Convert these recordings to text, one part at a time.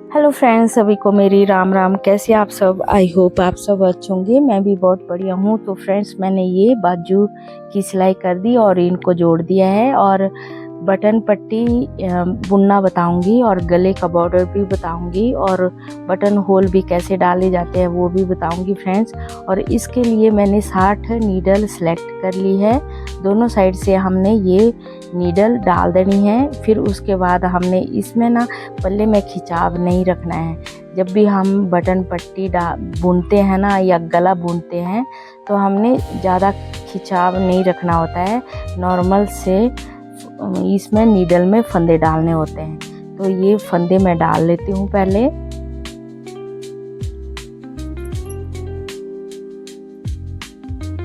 Hello friends, सभी को मेरी राम राम। कैसे आप सब? आई होप आप सब अच्छे होंगे। मैं भी बहुत बढ़िया हूँ। तो फ्रेंड्स, मैंने ये बाजू की सिलाई कर दी और इनको जोड़ दिया है और बटन पट्टी बुनना बताऊंगी और गले का बॉर्डर भी बताऊंगी और बटन होल भी कैसे डाले जाते हैं वो भी बताऊंगी फ्रेंड्स। और इसके लिए मैंने 60 नीडल सेलेक्ट कर ली है। दोनों साइड से हमने ये नीडल डाल देनी है। फिर उसके बाद हमने इसमें ना पल्ले में खिंचाव नहीं रखना है। जब भी हम बटन पट्टी बुनते हैं ना या गला बुनते हैं तो हमने ज़्यादा खिंचाव नहीं रखना होता है। नॉर्मल से इसमें नीडल में फंदे डालने होते हैं। तो ये फंदे मैं डाल लेती हूँ पहले।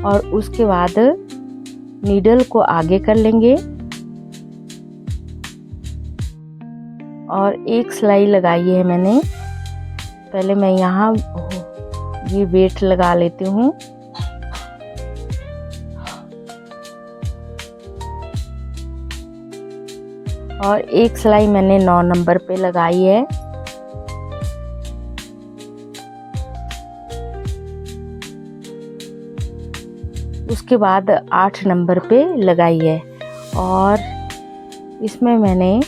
और उसके बाद नीडल को आगे कर लेंगे और एक सिलाई लगाई है मैंने। पहले मैं यहाँ ये वेट लगा लेती हूँ और एक सिलाई मैंने 9 नंबर पे लगाई है। उसके बाद 8 नंबर पे लगाई है और इसमें मैंने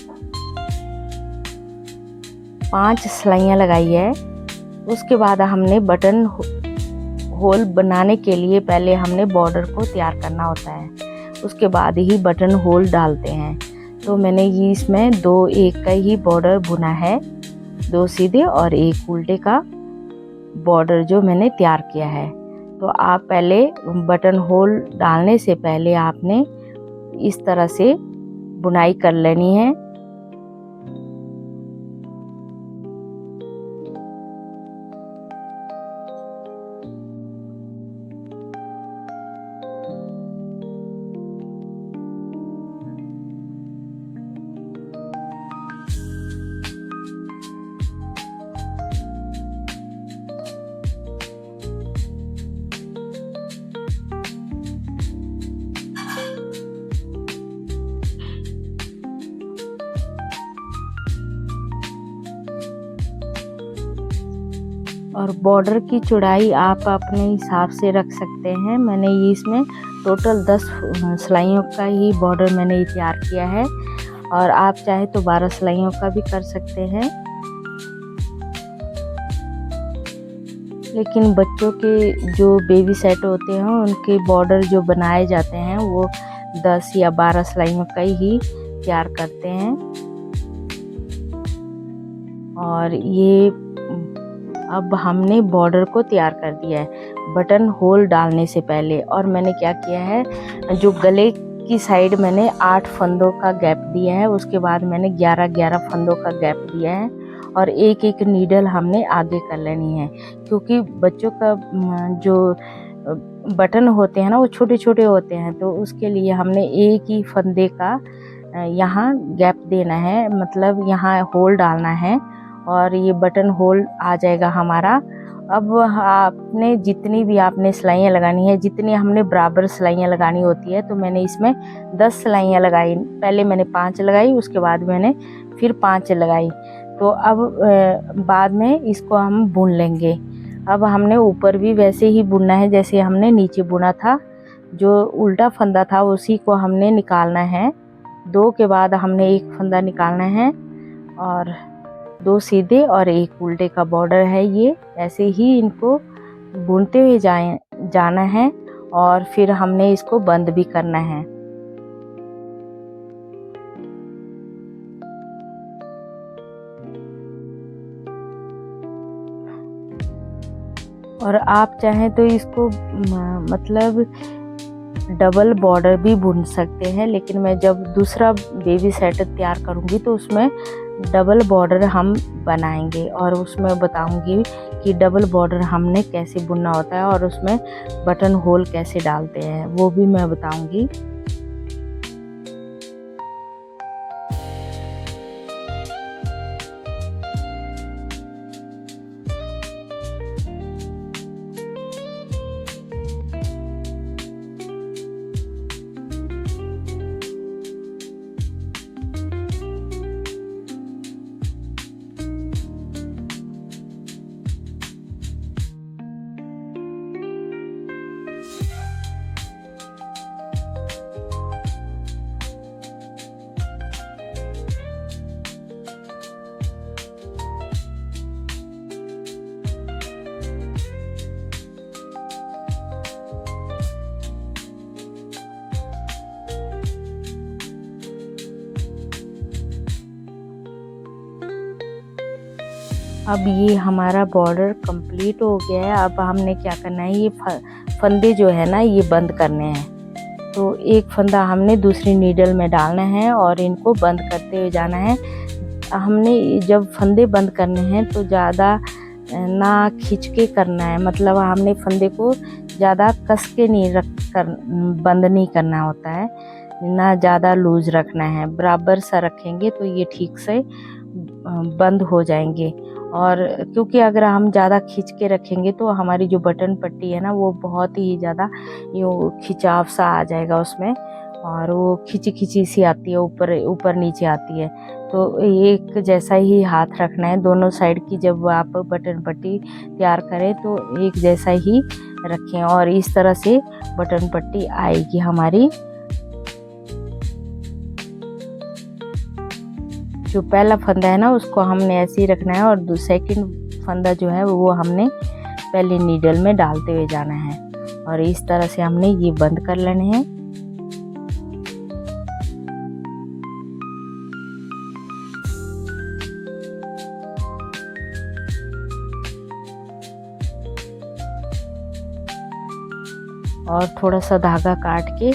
5 सिलाइयाँ लगाई है। उसके बाद हमने बटन होल बनाने के लिए पहले हमने बॉर्डर को तैयार करना होता है, उसके बाद ही बटन होल डालते हैं। तो मैंने ये इसमें 2 एक का ही बॉर्डर बुना है, 2 सीधे और 1 उल्टे का बॉर्डर जो मैंने तैयार किया है। तो आप पहले बटन होल डालने से पहले आपने इस तरह से बुनाई कर लेनी है। और बॉर्डर की चौड़ाई आप अपने हिसाब से रख सकते हैं। मैंने ये इसमें टोटल 10 सिलाइयों का ही बॉर्डर मैंने तैयार किया है और आप चाहे तो 12 सिलाइयों का भी कर सकते हैं। लेकिन बच्चों के जो बेबी सेट होते हैं उनके बॉर्डर जो बनाए जाते हैं वो 10 या 12 सिलाइयों का ही तैयार करते हैं। और ये अब हमने बॉर्डर को तैयार कर दिया है बटन होल डालने से पहले। और मैंने क्या किया है, जो गले की साइड मैंने 8 फंदों का गैप दिया है, उसके बाद मैंने 11 फंदों का गैप दिया है और एक एक नीडल हमने आगे कर लेनी है। क्योंकि बच्चों का जो बटन होते हैं ना वो छोटे छोटे होते हैं, तो उसके लिए हमने एक ही फंदे का यहाँ गैप देना है, मतलब यहाँ होल डालना है और ये बटन होल आ जाएगा हमारा। अब आपने जितनी भी आपने सिलाइयाँ लगानी है, जितनी हमने बराबर सिलाइयाँ लगानी होती है, तो मैंने इसमें 10 सिलाइयाँ लगाई। पहले मैंने 5 लगाई, उसके बाद मैंने फिर 5 लगाई। तो अब बाद में इसको हम बुन लेंगे। अब हमने ऊपर भी वैसे ही बुनना है जैसे हमने नीचे बुना था। जो उल्टा फंदा था उसी को हमने निकालना है। 2 के बाद हमने 1 फंदा निकालना है और 2 सीधे और 1 उल्टे का बॉर्डर है। ये ऐसे ही इनको बुनते हुए जाना है और फिर हमने इसको बंद भी करना है। और आप चाहें तो इसको मतलब डबल बॉर्डर भी बुन सकते हैं, लेकिन मैं जब दूसरा बेबी सेट तैयार करूंगी तो उसमें डबल बॉर्डर हम बनाएंगे और उसमें बताऊंगी कि डबल बॉर्डर हमने कैसे बुनना होता है और उसमें बटन होल कैसे डालते हैं, वो भी मैं बताऊंगी। अब ये हमारा बॉर्डर कंप्लीट हो गया है। अब हमने क्या करना है, ये फंदे जो है ना ये बंद करने हैं। तो एक फंदा हमने दूसरी नीडल में डालना है और इनको बंद करते हुए जाना है। हमने जब फंदे बंद करने हैं तो ज़्यादा ना खींच के करना है, मतलब हमने फंदे को ज़्यादा कस के नहीं रख कर बंद नहीं करना होता है, ना ज़्यादा लूज रखना है, बराबर सा रखेंगे तो ये ठीक से बंद हो जाएंगे। और क्योंकि अगर हम ज़्यादा खींच के रखेंगे तो हमारी जो बटन पट्टी है ना वो बहुत ही ज़्यादा यूँ खिंचाव सा आ जाएगा उसमें, और वो खिंची खिंची सी आती है, ऊपर ऊपर नीचे आती है। तो एक जैसा ही हाथ रखना है दोनों साइड की। जब आप बटन पट्टी तैयार करें तो एक जैसा ही रखें और इस तरह से बटन पट्टी आएगी हमारी। जो पहला फंदा है ना उसको हमने ऐसे ही रखना है और सेकंड फंदा जो है वो हमने पहले नीडल में डालते हुए जाना है और इस तरह से हमने ये बंद कर लेने हैं। और थोड़ा सा धागा काट के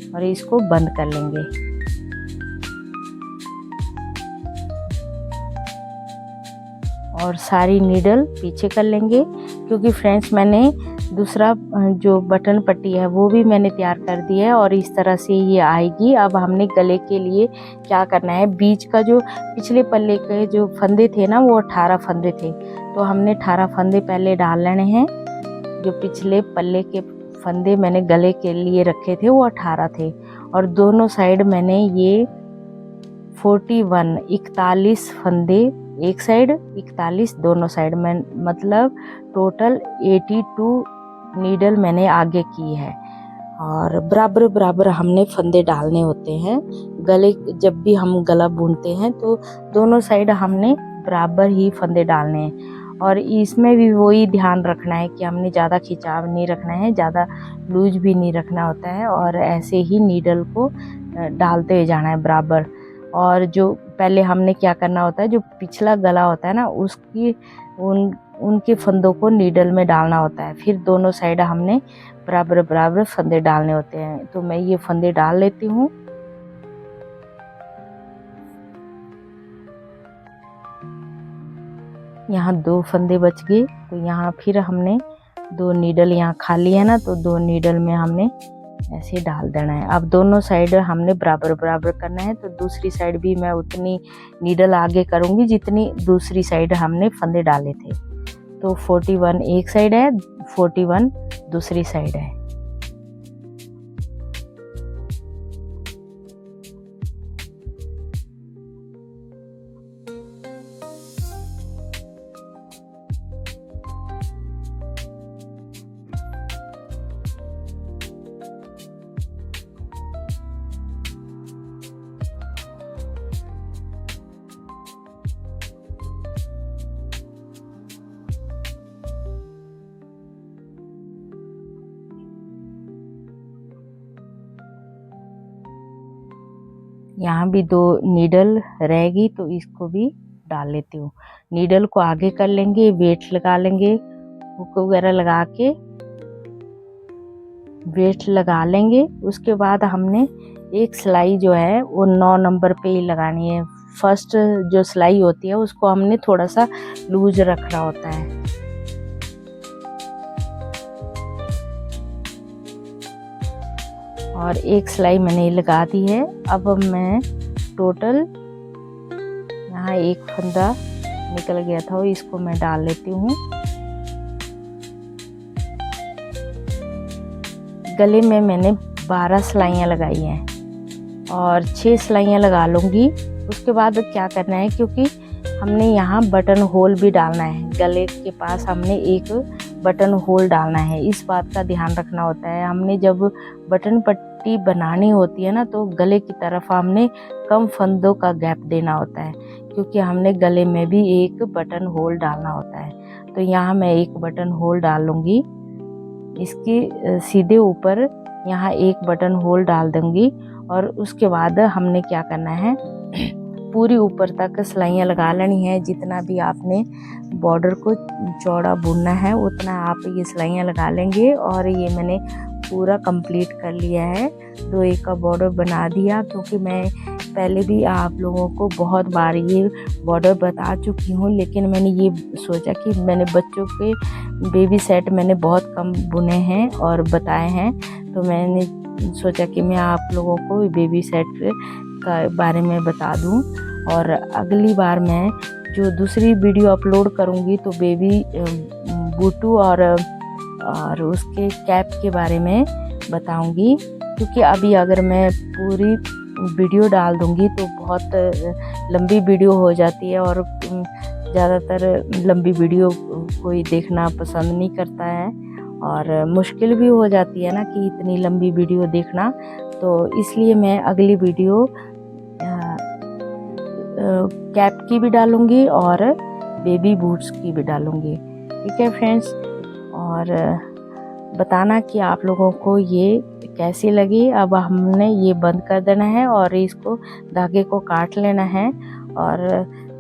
और इसको बंद कर लेंगे। और सारी नीडल पीछे कर लेंगे, क्योंकि फ्रेंड्स मैंने दूसरा जो बटन पट्टी है वो भी मैंने तैयार कर दी है और इस तरह से ये आएगी। अब हमने गले के लिए क्या करना है, बीच का जो पिछले पल्ले के जो फंदे थे ना वो 18 फंदे थे, तो हमने 18 फंदे पहले डाल लेने हैं। जो पिछले पल्ले के फंदे मैंने गले के लिए रखे थे वो 18 थे और दोनों साइड मैंने ये 41 फंदे एक साइड, 41 दोनों साइड में, मतलब टोटल 82 नीडल मैंने आगे की है। और बराबर बराबर हमने फंदे डालने होते हैं गले, जब भी हम गला बुनते हैं तो दोनों साइड हमने बराबर ही फंदे डालने हैं। और इसमें भी वही ध्यान रखना है कि हमने ज़्यादा खिंचाव नहीं रखना है, ज़्यादा लूज भी नहीं रखना होता है, और ऐसे ही नीडल को डालते हुए जाना है बराबर। और जो पहले हमने क्या करना होता है, जो पिछला गला होता है ना उसकी उनके फंदों को नीडल में डालना होता है, फिर दोनों साइड हमने बराबर बराबर फंदे डालने होते हैं। तो मैं ये फंदे डाल लेती हूँ। यहाँ 2 फंदे बच गए, तो यहाँ फिर हमने 2 नीडल यहाँ खाली है ना, तो 2 नीडल में हमने ऐसे डाल देना है। अब दोनों साइड हमने बराबर बराबर करना है, तो दूसरी साइड भी मैं उतनी नीडल आगे करूँगी जितनी दूसरी साइड हमने फंदे डाले थे। तो 41 एक साइड है, 41 दूसरी साइड है। यहाँ भी 2 नीडल रहेगी तो इसको भी डाल लेती हूँ। नीडल को आगे कर लेंगे, वेट लगा लेंगे, हुक वगैरह लगा के वेट लगा लेंगे। उसके बाद हमने एक सिलाई जो है वो 9 नंबर पे ही लगानी है। फर्स्ट जो सिलाई होती है उसको हमने थोड़ा सा लूज रखना होता है। और एक सिलाई मैंने लगा दी है। अब मैं टोटल यहाँ एक फंदा निकल गया था, इसको मैं डाल लेती हूँ। गले में मैंने 12 सिलाइयाँ लगाई हैं और 6 सिलाइयाँ लगा लूँगी। उसके बाद क्या करना है, क्योंकि हमने यहाँ बटन होल भी डालना है, गले के पास हमने एक बटन होल डालना है। इस बात का ध्यान रखना होता है। हमने जब बटन पट्टी बनानी होती है ना तो गले की तरफ हमने कम फंदों का गैप देना होता है, क्योंकि हमने गले में भी एक बटन होल डालना होता है। तो यहाँ मैं एक बटन होल डाल लूँगी, इसके सीधे ऊपर यहाँ एक बटन होल डाल दूँगी। और उसके बाद हमने क्या करना है, पूरी ऊपर तक सिलाइयाँ लगा लेनी है। जितना भी आपने बॉर्डर को चौड़ा बुनना है उतना आप ये सिलाइयाँ लगा लेंगे। और ये मैंने पूरा कंप्लीट कर लिया है, 2 एक का बॉर्डर बना दिया, क्योंकि मैं पहले भी आप लोगों को बहुत बार ये बॉर्डर बता चुकी हूँ। लेकिन मैंने ये सोचा कि मैंने बच्चों के बेबी सेट मैंने बहुत कम बुने हैं और बताए हैं, तो मैंने सोचा कि मैं आप लोगों को बेबी सेट का बारे में बता दूं। और अगली बार मैं जो दूसरी वीडियो अपलोड करूंगी तो बेबी बूटू और उसके कैप के बारे में बताऊंगी, क्योंकि अभी अगर मैं पूरी वीडियो डाल दूंगी तो बहुत लंबी वीडियो हो जाती है और ज़्यादातर लंबी वीडियो कोई देखना पसंद नहीं करता है और मुश्किल भी हो जाती है ना कि इतनी लंबी वीडियो देखना। तो इसलिए मैं अगली वीडियो कैप की भी डालूंगी और बेबी बूट्स की भी डालूंगी। ठीक है फ्रेंड्स, और बताना कि आप लोगों को ये कैसी लगी। अब हमने ये बंद कर देना है और इसको धागे को काट लेना है और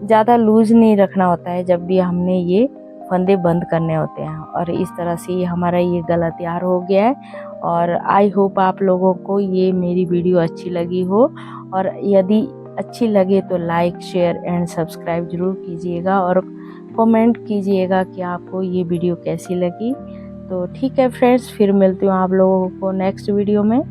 ज़्यादा लूज़ नहीं रखना होता है जब भी हमने ये फंदे बंद करने होते हैं। और इस तरह से हमारा ये गला तैयार हो गया है। और आई होप आप लोगों को ये मेरी वीडियो अच्छी लगी हो, और यदि अच्छी लगे तो लाइक शेयर एंड सब्सक्राइब ज़रूर कीजिएगा और कमेंट कीजिएगा कि आपको ये वीडियो कैसी लगी। तो ठीक है फ्रेंड्स, फिर मिलती हूँ आप लोगों को नेक्स्ट वीडियो में।